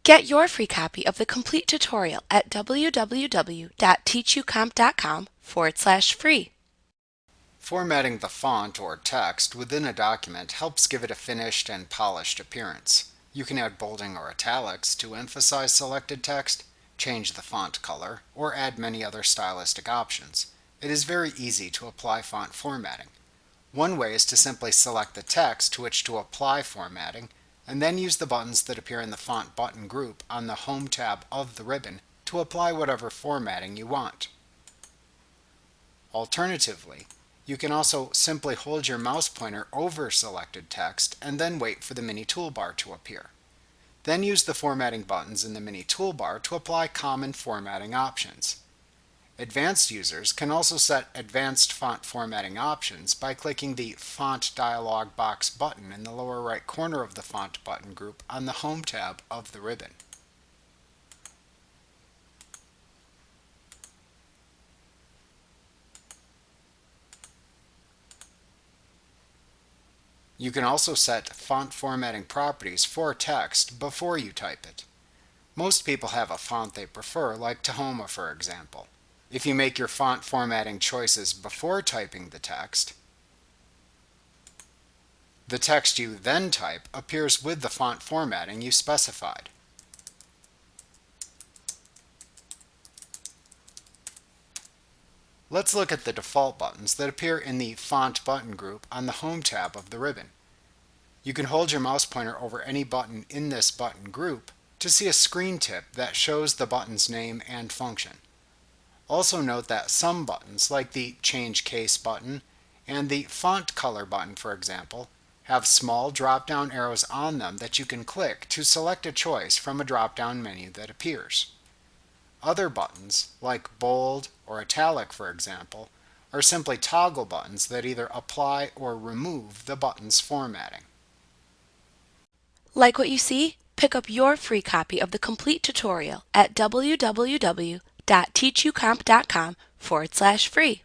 Get your free copy of the complete tutorial at www.teachucomp.com/free. Formatting the font or text within a document helps give it a finished and polished appearance. You can add bolding or italics to emphasize selected text, change the font color, or add many other stylistic options. It is very easy to apply font formatting. One way is to simply select the text to which to apply formatting, and then use the buttons that appear in the Font button group on the Home tab of the ribbon to apply whatever formatting you want. Alternatively, you can also simply hold your mouse pointer over selected text and then wait for the mini toolbar to appear. Then use the formatting buttons in the mini toolbar to apply common formatting options. Advanced users can also set advanced font formatting options by clicking the Font dialog box button in the lower right corner of the Font button group on the Home tab of the ribbon. You can also set font formatting properties for text before you type it. Most people have a font they prefer, like Tahoma for example. If you make your font formatting choices before typing the text you then type appears with the font formatting you specified. Let's look at the default buttons that appear in the Font button group on the Home tab of the ribbon. You can hold your mouse pointer over any button in this button group to see a screen tip that shows the button's name and function. Also note that some buttons, like the Change Case button and the Font Color button for example, have small drop-down arrows on them that you can click to select a choice from a drop-down menu that appears. Other buttons, like Bold or Italic for example, are simply toggle buttons that either apply or remove the button's formatting. Like what you see? Pick up your free copy of the complete tutorial at www.teachucomp.com/free.